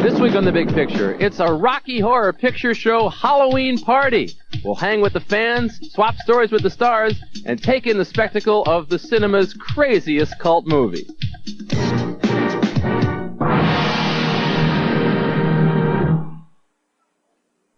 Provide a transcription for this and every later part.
This week on The Big Picture, it's a Rocky Horror Picture Show Halloween party. We'll hang with the fans, swap stories with the stars, and take in the spectacle of the cinema's craziest cult movie.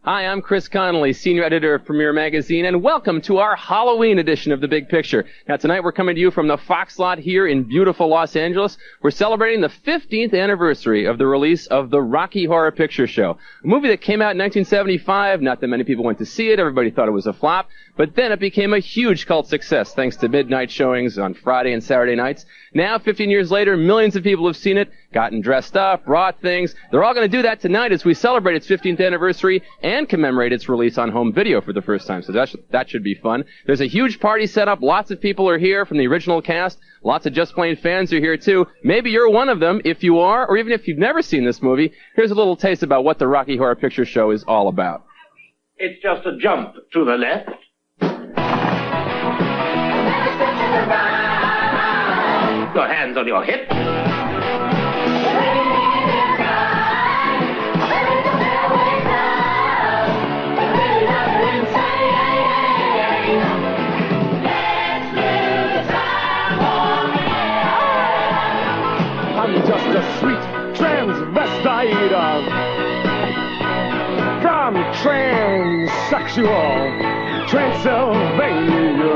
Hi, I'm Chris Connolly, senior editor of Premiere Magazine, and welcome to our Halloween edition of The Big Picture. Now, tonight we're coming to you from the Fox lot here in beautiful Los Angeles. We're celebrating the 15th anniversary of the release of the Rocky Horror Picture Show, a movie that came out in 1975. Not that many people went to see it. Everybody thought it was a flop. But then it became a huge cult success thanks to midnight showings on Friday and Saturday nights. Now, 15 years later, millions of people have seen it, gotten dressed up, brought things. They're all going to do that tonight as we celebrate its 15th anniversary and commemorate its release on home video for the first time. So that should be fun. There's a huge party set up. Lots of people are here from the original cast. Lots of Just Plain fans are here, too. Maybe you're one of them. If you are, or even if you've never seen this movie, here's a little taste about what the Rocky Horror Picture Show is all about. It's just a jump to the left. Your hands on your hips. I'm just a sweet transvestite from transsexual Transylvania.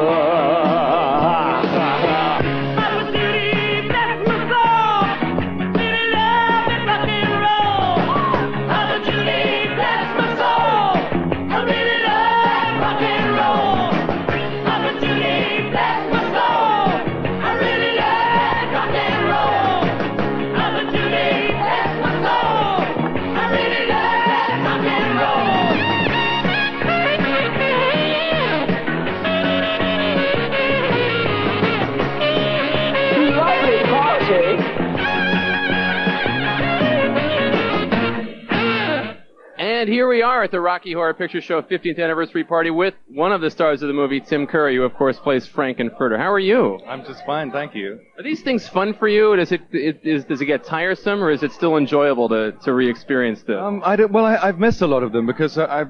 And here we are at the Rocky Horror Picture Show 15th anniversary party with one of the stars of the movie, Tim Curry, who of course plays Frank-N-Furter. How are you? I'm just fine, thank you. Are these things fun for you? Does it get tiresome, or is it still enjoyable to re-experience this? I've missed a lot of them because I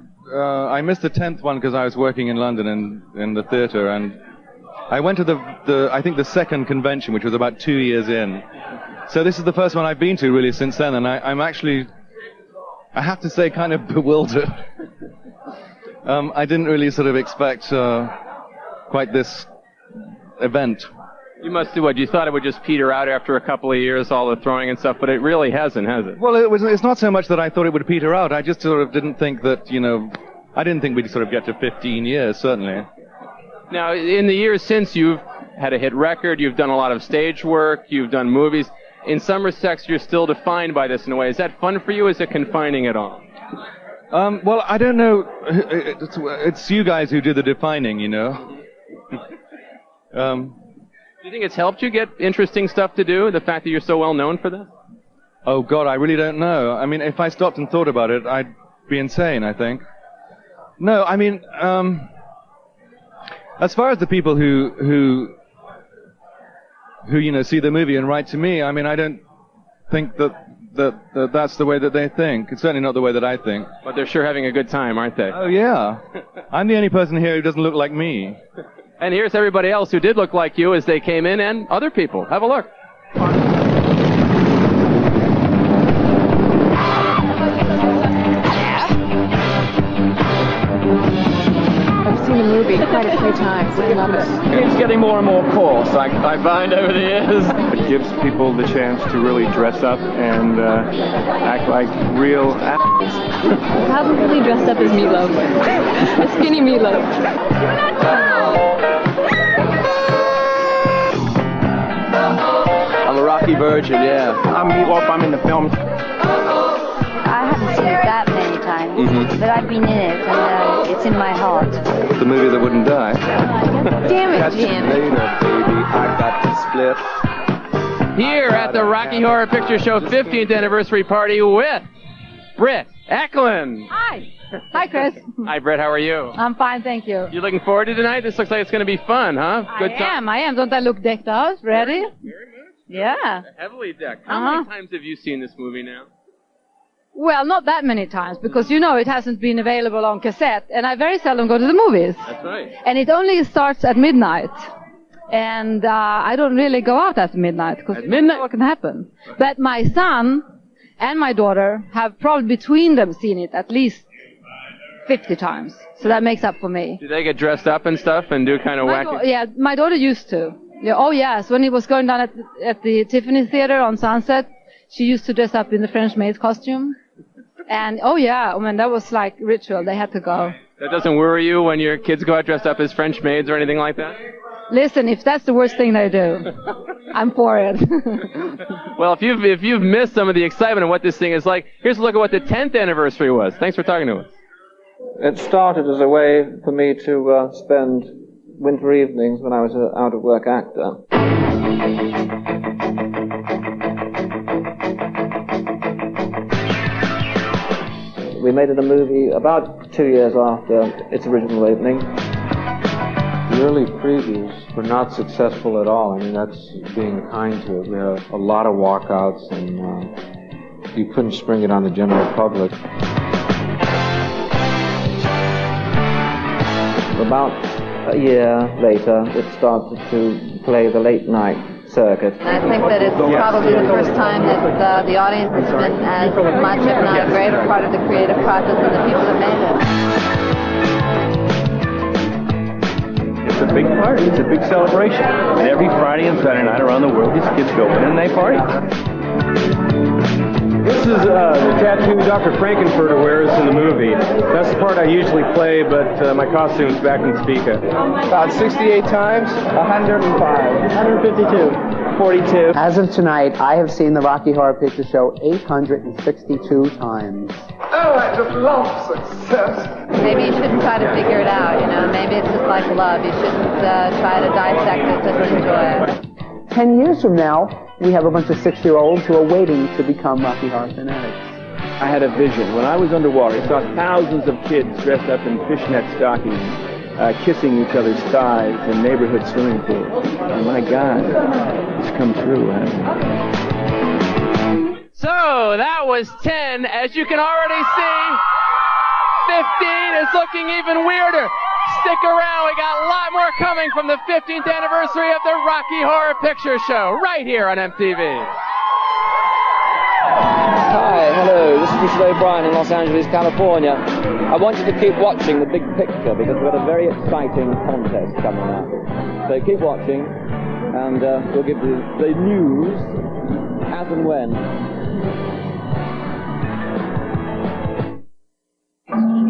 missed the 10th one because I was working in London in the theatre, and I went to I think the second convention, which was about 2 years in. So this is the first one I've been to really since then, and I'm actually, I have to say, kind of bewildered. I didn't really sort of expect quite this event. You must do what? You thought it would just peter out after a couple of years, all the throwing and stuff, but it really hasn't, has it? Well, it's not so much that I thought it would peter out. I just sort of didn't think that, I didn't think we'd sort of get to 15 years, certainly. Now, in the years since, you've had a hit record, you've done a lot of stage work, you've done movies. In some respects, you're still defined by this in a way. Is that fun for you, or is it confining at all? Well, I don't know. It's you guys who do the defining, Do you think it's helped you get interesting stuff to do, the fact that you're so well known for this? Oh, God, I really don't know. I mean, if I stopped and thought about it, I'd be insane, I think. No, I mean, as far as the people who see the movie and write to me, I mean, I don't think that's the way that they think. It's certainly not the way that I think. But they're sure having a good time, aren't they? Oh, yeah. I'm the only person here who doesn't look like me. And here's everybody else who did look like you as they came in, and other people. Have a look. The movie quite a few times. I love it. It's getting more and more coarse, I find, over the years. It gives people the chance to really dress up and act like real actors. I haven't really dressed up as Meatloaf. A skinny Meatloaf. I'm a Rocky virgin, yeah. I'm Meatloaf, I'm in the film. I haven't seen it that many times, but I've been in it, and it's in my heart. The movie that wouldn't die. Damn it, Jim. Later, baby, I got to split. Here at the Rocky Horror Picture Show 15th anniversary party with Britt Eklund. Hi. Hi, Chris. Hi, Britt. How are you? I'm fine, thank you. You looking forward to tonight? This looks like it's going to be fun, huh? Good time. I am. Don't I look decked out? Ready? Very much. Yeah. Heavily decked. How many times have you seen this movie now? Well, not that many times, because it hasn't been available on cassette, and I very seldom go to the movies. That's right. And it only starts at midnight. And I don't really go out after midnight, because you don't know what can happen. But my son and my daughter have probably between them seen it at least 50 times. So that makes up for me. Do they get dressed up and stuff and do kind of wacky? Yeah, my daughter used to. Yeah, oh, yes. When he was going down at the Tiffany Theater on Sunset, she used to dress up in the French maid's costume. And, oh, yeah, I mean, that was like ritual. They had to go. That doesn't worry you when your kids go out dressed up as French maids or anything like that? Listen, if that's the worst thing they do, I'm for it. Well, if you've missed some of the excitement of what this thing is like, here's a look at what the 10th anniversary was. Thanks for talking to us. It started as a way for me to spend winter evenings when I was an out-of-work actor. We made it a movie about 2 years after its original opening. The early previews were not successful at all. I mean, that's being kind to it. We had a lot of walkouts, and you couldn't spring it on the general public. About a year later, it started to play the late night circuit. I think that it's probably the first time that the audience has been as much, if not a greater part of the creative process than the people that made it. It's a big party. It's a big celebration. And every Friday and Saturday night around the world, these kids go in and they party. This is the tattoo Dr. Frankenfurter wears in the movie. That's the part I usually play, but my costume's back in Topeka. About 68 times? 105. 152. 42. As of tonight, I have seen the Rocky Horror Picture Show 862 times. Oh, I just love success. Maybe you shouldn't try to figure it out, Maybe it's just like love. You shouldn't try to dissect it, just enjoy it. 10 years from now, we have a bunch of 6-year-olds who are waiting to become Rocky Horror fanatics. I had a vision. When I was underwater, I saw thousands of kids dressed up in fishnet stockings, kissing each other's thighs in neighborhood swimming pools. Oh, my God, it's come true, hasn't it? So, that was 10. As you can already see, 15 is looking even weirder. Stick around, we got a lot more coming from the 15th anniversary of the Rocky Horror Picture Show, right here on MTV. Hi, hello, this is Richard O'Brien in Los Angeles, California. I want you to keep watching The Big Picture because we've got a very exciting contest coming up. So keep watching, and we'll give you the news as and when.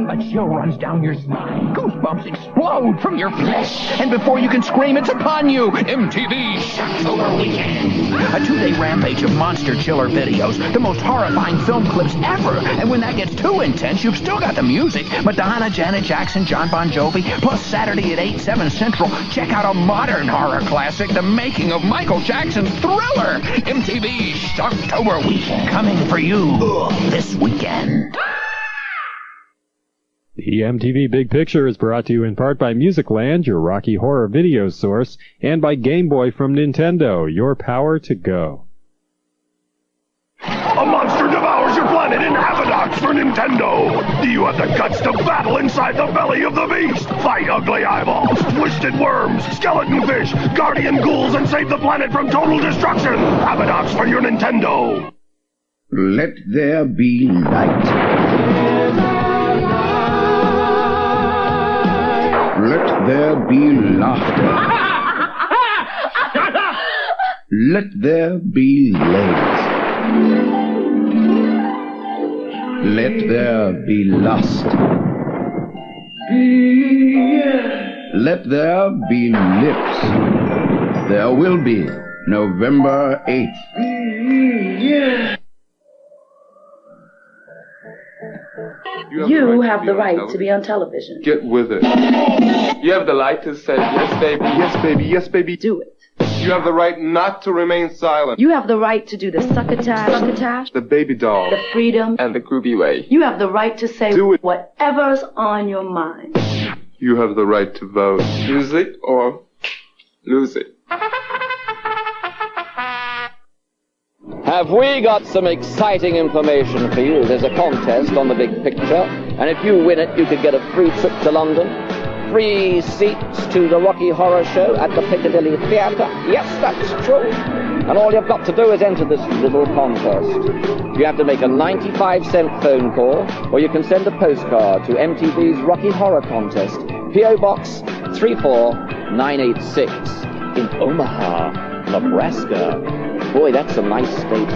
A chill runs down your spine. Goosebumps explode from your flesh. And before you can scream, it's upon you. MTV Shocktober Weekend. A 2-day rampage of monster chiller videos. The most horrifying film clips ever. And when that gets too intense, you've still got the music. Madonna, Janet Jackson, John Bon Jovi. Plus Saturday at 8, 7 Central. Check out a modern horror classic, The Making of Michael Jackson's Thriller. MTV Shocktober Weekend. Coming for you this weekend. The MTV Big Picture is brought to you in part by Musicland, your Rocky Horror video source, and by Game Boy from Nintendo, your power to go. A monster devours your planet in Abadox for Nintendo. Do you have the guts to battle inside the belly of the beast? Fight ugly eyeballs, twisted worms, skeleton fish, guardian ghouls, and save the planet from total destruction. Abadox for your Nintendo. Let there be light. Let there be laughter. Let there be legs. Let there be lust. Let there be lips. There will be November 8th. You have the right to be on television. Get with it. You have the right to say, yes, baby, yes, baby, yes, baby. Do it. You have the right not to remain silent. You have the right to do the succotash, the baby doll, the freedom, and the groovy way. You have the right to say whatever's on your mind. You have the right to vote. Use it or lose it. have we got some exciting information for you. There's a contest on the Big Picture, and if you win it, you could get a free trip to London, free seats to the Rocky Horror Show at the Piccadilly Theatre. Yes, that's true. And all you've got to do is enter this little contest. You have to make a 95-cent phone call, or you can send a postcard to MTV's Rocky Horror Contest, P.O. Box 34986 in Omaha, Nebraska. Boy, that's a nice state.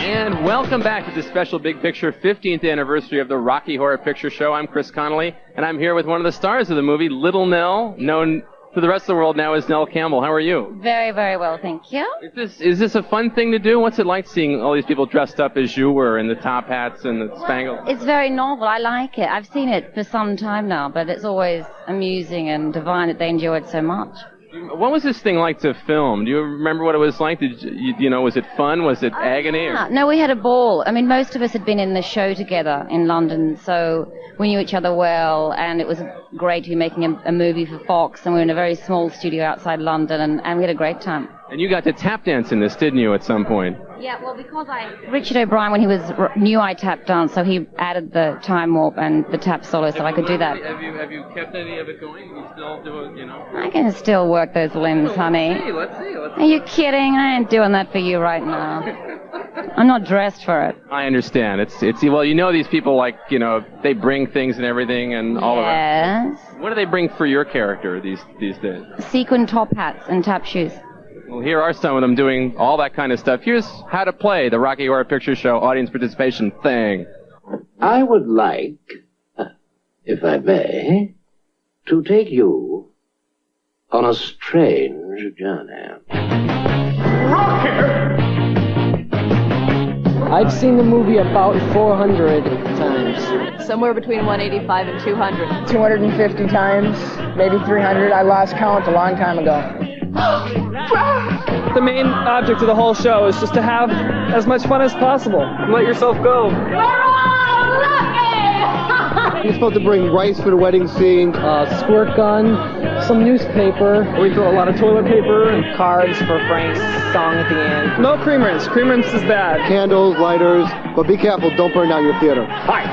And welcome back to the special Big Picture 15th anniversary of the Rocky Horror Picture Show. I'm Chris Connolly, and I'm here with one of the stars of the movie, Little Nell, known to the rest of the world now as Nell Campbell. How are you? Very, very well, thank you. Is this a fun thing to do? What's it like seeing all these people dressed up as you were in the top hats and the spangles? It's very novel. I like it. I've seen it for some time now, but it's always amusing and divine that they enjoy it so much. What was this thing like to film? Do you remember what it was like? Did you know, was it fun? Was it agony? Yeah. No, we had a ball. I mean, most of us had been in the show together in London, so we knew each other well, and it was great to be making a movie for Fox, and we were in a very small studio outside London, and we had a great time. And you got to tap dance in this, didn't you, at some point? Yeah, well, because Richard O'Brien, when he was knew I tap dance, so he added the time warp and the tap solo, so I could do that. Have you kept any of it going? You still do it, you know? I can still work those limbs, honey. Let's see. Are you kidding? I ain't doing that for you right now. I'm not dressed for it. I understand. It's well, you know, these people, like, you know, they bring things and everything and all of that. Yes. What do they bring for your character these days? Sequin top hats and tap shoes. Well, here are some of them doing all that kind of stuff. Here's how to play the Rocky Horror Picture Show audience participation thing. I would like, if I may, to take you on a strange journey. I've seen the movie about 400 times. Somewhere between 185 and 200. 250 times, maybe 300. I lost count a long time ago. The main object of the whole show is just to have as much fun as possible. Let yourself go. We're all lucky! You're supposed to bring rice for the wedding scene. Squirt gun, some newspaper. We throw a lot of toilet paper. And cards for Frank's song at the end. No cream rinse. Cream rinse is bad. Candles, lighters, but be careful, don't burn down your theater. Hi,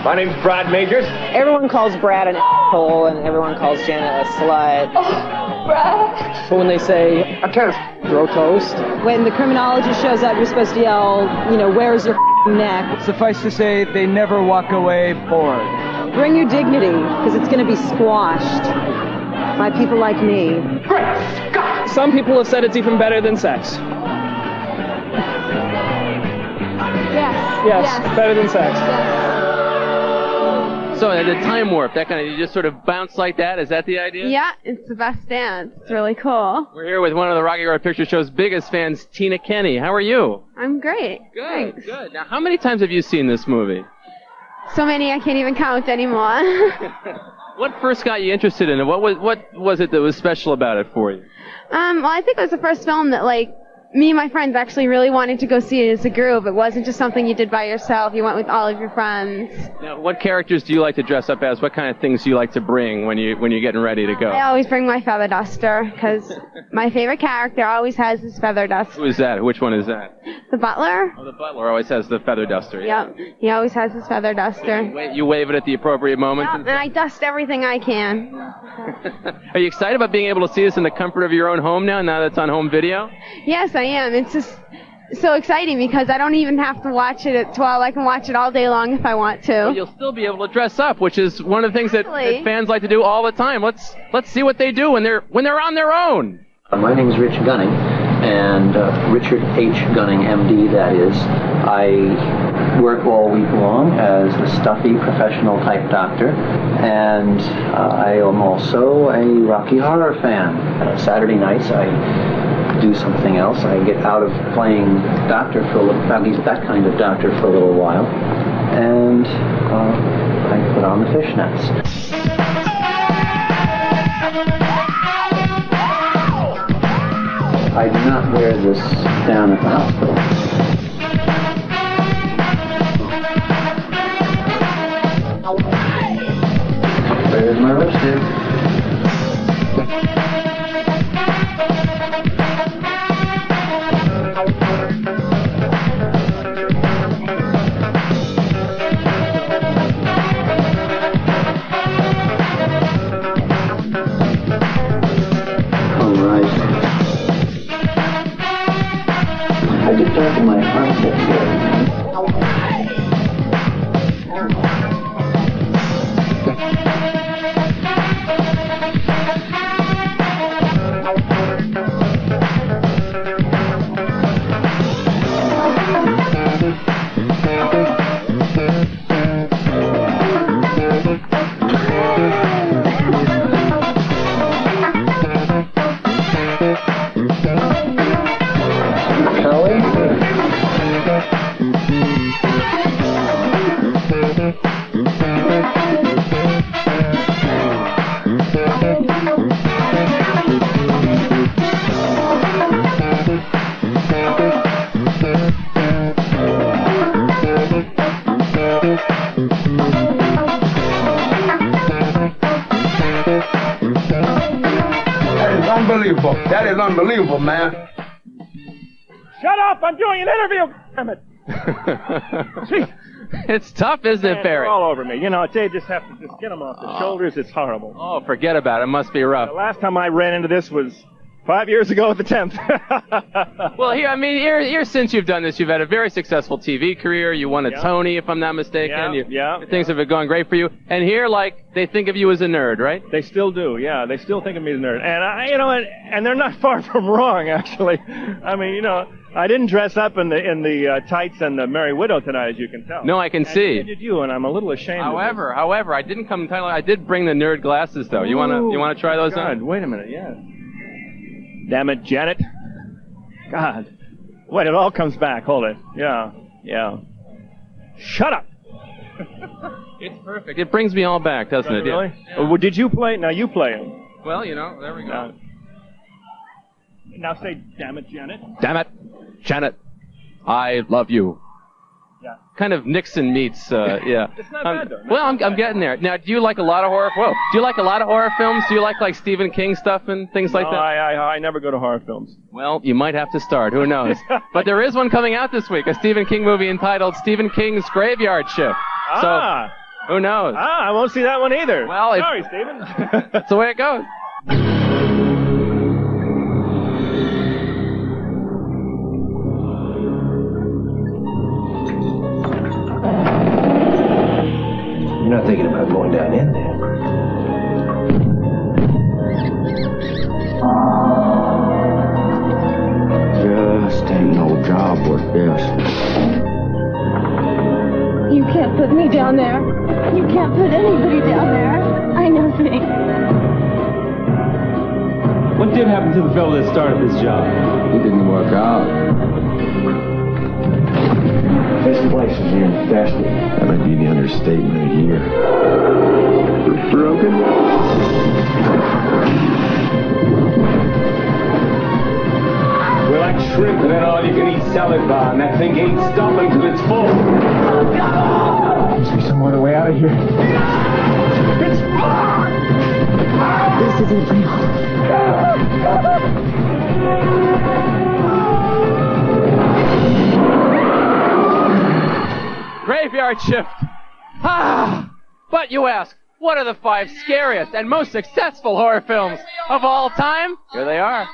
my name's Brad Majors. Everyone calls Brad an asshole, and everyone calls Janet a slut. Oh, Brad. So when they say, a toast, throw toast. When the criminologist shows up, you're supposed to yell, you know, where's your neck? Suffice to say, they never walk away bored. Bring your dignity, because it's going to be squashed by people like me. Great Scott! Some people have said it's even better than sex. Yes, better than sex. So the time warp, that kind of, you just sort of bounce like that? Is that the idea? Yeah, it's the best dance. It's really cool. We're here with one of the Rocky Horror Picture Show's biggest fans, Tina Kenny. How are you? I'm great. Good, good. Now, how many times have you seen this movie? So many I can't even count anymore. What first got you interested in it? What was it that was special about it for you? Well, I think it was the first film that, like, me and my friends actually really wanted to go see it as a group. It wasn't just something you did by yourself. You went with all of your friends. Now, what characters do you like to dress up as? What kind of things do you like to bring when you're getting ready to go? I always bring my feather duster, because my favorite character always has his feather duster. Who is that? Which one is that? The butler. Oh, the butler always has the feather duster. Yeah. Yep, he always has his feather duster. You wave it at the appropriate moment? Yep, and I dust everything I can. Are you excited about being able to see this in the comfort of your own home now that it's on home video? Yes, I am. It's just so exciting because I don't even have to watch it at 12. I can watch it all day long if I want to. Well, you'll still be able to dress up, which is one of the things that fans like to do all the time. Let's see what they do when they're on their own. My name is Rich Gunning, and Richard H. Gunning, MD, that is. I work all week long as a stuffy professional type doctor, and I am also a Rocky Horror fan. Saturday nights I do something else. I get out of playing doctor for a little, at least that kind of doctor, for a little while, and I put on the fishnets. I do not wear this down at the hospital. There's my lipstick. tried to darken my armpit here. That is unbelievable, man. Shut up! I'm doing an interview. Damn it! It's tough, isn't it, Barry? They're all over me. You know, they just have to just get them off the shoulders. It's horrible. Oh, forget about it. It must be rough. The last time I ran into this was 5 years ago at the 10th. Well, here since you've done this, you've had a very successful TV career. You won a Tony, if I'm not mistaken. Things have been going great for you. And here, they think of you as a nerd, right? They still do, yeah. They still think of me as a nerd. And and they're not far from wrong, actually. I mean, I didn't dress up in the tights and the Merry Widow tonight, as you can tell. No, I can see. Neither did you, and I'm a little ashamed. However, I didn't come entirely. I did bring the nerd glasses, though. You wanna try those on? Wait a minute, yeah. Damn it, Janet. God. Wait, it all comes back. Hold it. Yeah. Shut up. It's perfect. It brings me all back, doesn't it? Really? Yeah. Well, did you play? Now you play him. Well, there we go. Now say, damn it, Janet. Damn it, Janet. I love you. Yeah. Kind of Nixon meets, yeah. It's not bad, though. Well, I'm getting there. Now, do you like a lot of horror? Whoa. Do you like a lot of horror films? Do you like Stephen King stuff and things like that? I never go to horror films. Well, you might have to start. Who knows? But there is one coming out this week, a Stephen King movie entitled Stephen King's Graveyard Shift. So, who knows? I won't see that one either. Well, sorry, Stephen. That's the way it goes. You're not thinking about going down in there. Just ain't no job worth this. You can't put me down there. You can't put anybody down there. I know things. What did happen to the fellow that started this job? He didn't work out. This place is infested. That might be the understatement of the year. It's broken. We're like shrimp in an all-you-can-eat salad bar, and that thing ain't stopping till it's full. Is there some other way out of here? It's far! This isn't real. Graveyard Shift. But you ask, what are the 5 scariest and most successful horror films of all time? Here they are.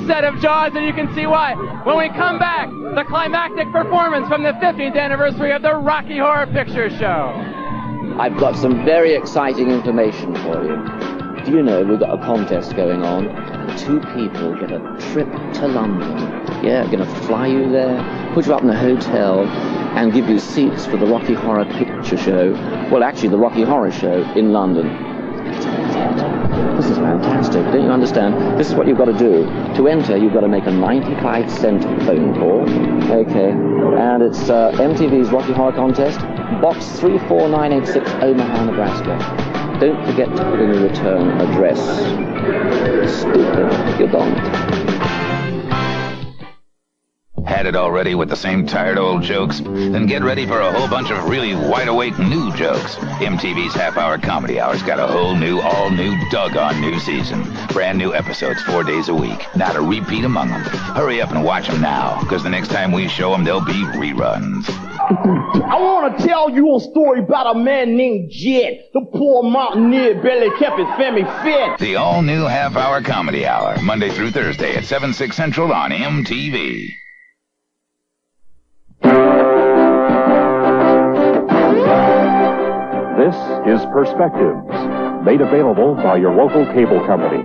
set of Jaws, and you can see why. When we come back, the climactic performance from the 50th anniversary of the Rocky Horror Picture Show. I've got some very exciting information for you. Do you know we've got a contest going on? 2 people get a trip to London. Yeah, going to fly you there, put you up in a hotel, and give you seats for the Rocky Horror Picture Show. Well, actually, the Rocky Horror Show in London. This is fantastic. Don't you understand? This is what you've got to do. To enter, you've got to make a 95-cent phone call. Okay. And it's MTV's Rocky Horror Contest, Box 34986, Omaha, Nebraska. Don't forget to put in your return address. Stupid. You're gone. Had it already with the same tired old jokes? Then get ready for a whole bunch of really wide-awake new jokes. MTV's half-hour comedy hour's got a whole new, all-new, doggone new season. Brand new episodes 4 days a week. Not a repeat among them. Hurry up and watch them now, because the next time we show them, they'll be reruns. I want to tell you a story about a man named Jed. The poor mountaineer barely kept his family fit. The all-new half-hour comedy hour, Monday through Thursday at 7, 6 Central on MTV. This is Perspectives, made available by your local cable company.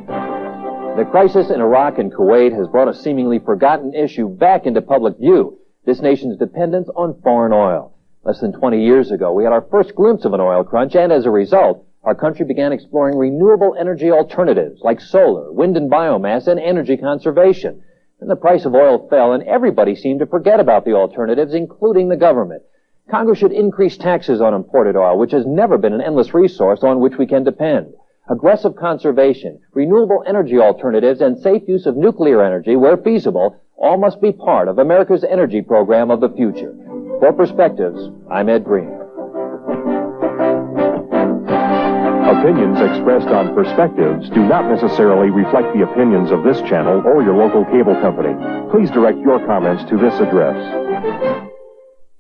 The crisis in Iraq and Kuwait has brought a seemingly forgotten issue back into public view. This nation's dependence on foreign oil. Less than 20 years ago, we had our first glimpse of an oil crunch, and as a result, our country began exploring renewable energy alternatives like solar, wind and biomass, and energy conservation. And the price of oil fell, and everybody seemed to forget about the alternatives, including the government. Congress should increase taxes on imported oil, which has never been an endless resource on which we can depend. Aggressive conservation, renewable energy alternatives, and safe use of nuclear energy where feasible all must be part of America's energy program of the future. For Perspectives, I'm Ed Green. Opinions expressed on Perspectives do not necessarily reflect the opinions of this channel or your local cable company. Please direct your comments to this address.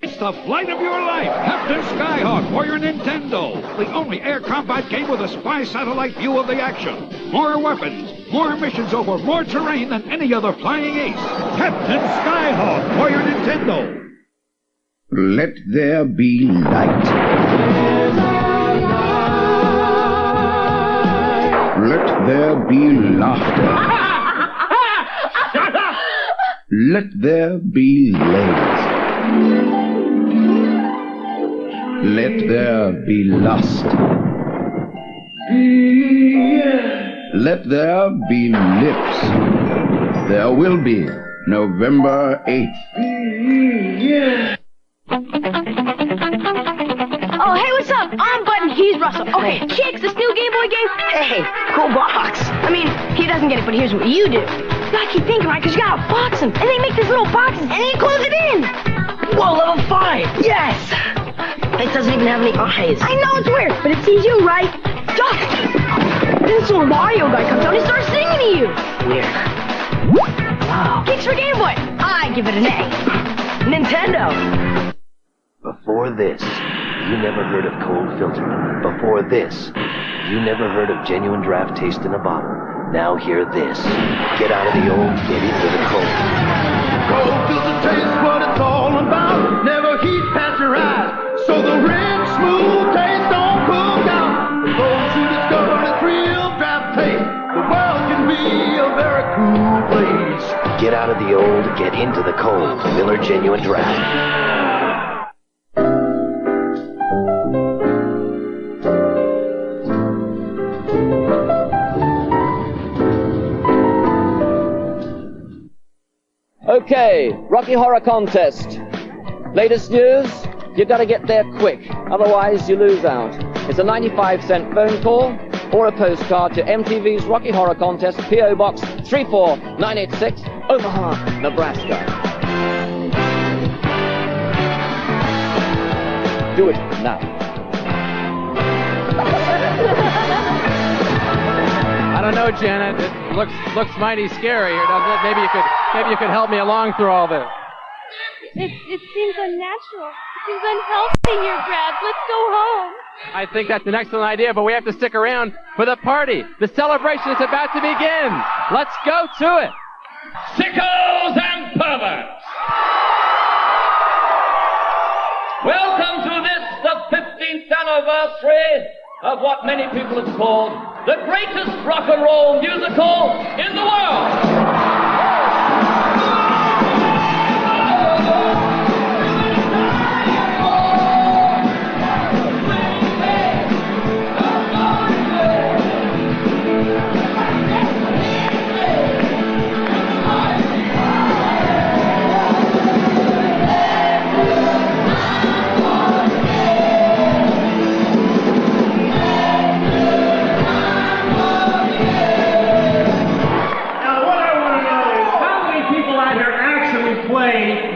It's the flight of your life, Captain Skyhawk for your Nintendo. The only air combat game with a spy satellite view of the action. More weapons, more missions over more terrain than any other flying ace. Captain Skyhawk for your Nintendo. Let there be light. Let there be laughter. Let there be legs. Let there be lust. Let there be lips. There will be November 8th. Oh, hey, what's up? I'm Button, he's Russell. Okay, Kicks, this new Game Boy game. Hey, cool box. I mean, he doesn't get it, but here's what you do. You gotta keep thinking, right? Because you gotta box them. And they make these little boxes, and then you close it in. Whoa, level 5. Yes. It doesn't even have any eyes. I know it's weird, but it sees you, right? Duck! Then this little Mario guy comes out and starts singing to you. Weird. Wow. Kicks for Game Boy. I give it an A. Nintendo. Before this, you never heard of cold filtering. Before this, you never heard of genuine draft taste in a bottle. Now hear this. Get out of the old, get into the cold. Cold filter taste what it's all about. Never heat pasteurized. So the rich, smooth taste don't cook out. For those who discover its real draft taste, the world can be a very cool place. Get out of the old, get into the cold. Miller Genuine Draft. Okay, Rocky Horror Contest. Latest news? You've got to get there quick, otherwise you lose out. It's a 95-cent phone call or a postcard to MTV's Rocky Horror Contest, P.O. Box 34986, Omaha, Nebraska. Do it now. I don't know, Janet. It looks mighty scary here, doesn't it? Maybe you could help me along through all this. It seems unnatural. It seems unhealthy here, Brad. Let's go home. I think that's an excellent idea, but we have to stick around for the party. The celebration is about to begin. Let's go to it. sickos and perverts. Welcome to this, the 15th anniversary of what many people have called the greatest rock and roll musical in the world.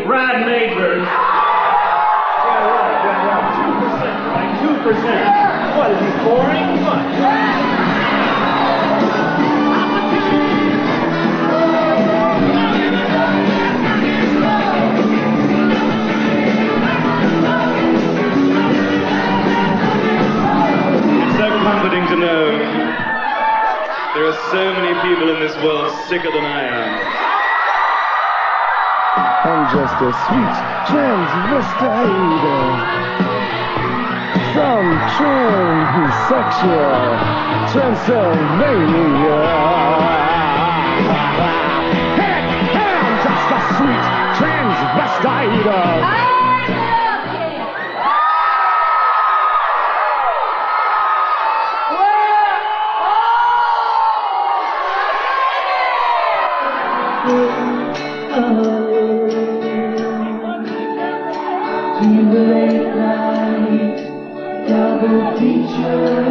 Brad Majors. Yeah, right. 2%. What, is he boring? What? It's so comforting to know there are so many people in this world sicker than I am. I'm just a sweet transvestite from transsexual Transylvania. Hey, I'm just a sweet transvestite. Late night, double feature,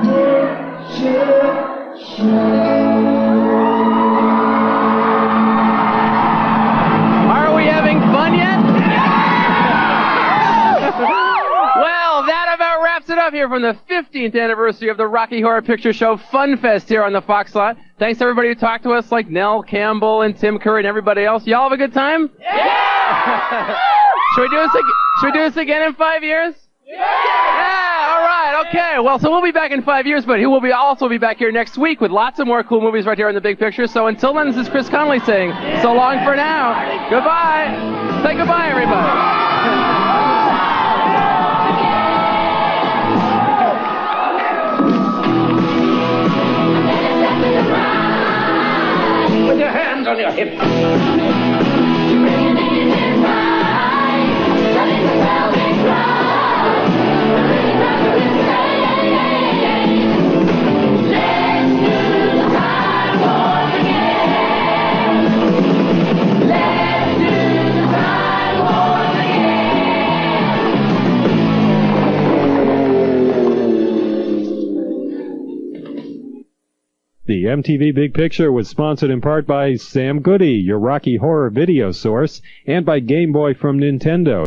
picture show. Are we having fun yet? Well, that about wraps it up here from the 15th anniversary of the Rocky Horror Picture Show Fun Fest here on the Fox Lot. Thanks to everybody who talked to us, like Nell Campbell and Tim Curry and everybody else. Y'all have a good time? Yeah! Should we do this again in 5 years? Yeah! All right, okay. Well, so we'll be back in 5 years, but he will also be back here next week with lots of more cool movies right here in the Big Picture. So until then, this is Chris Connolly saying so long for now. Goodbye. Say goodbye, everybody. With your hands on your hips. The MTV Big Picture was sponsored in part by Sam Goody, your Rocky Horror video source, and by Game Boy from Nintendo.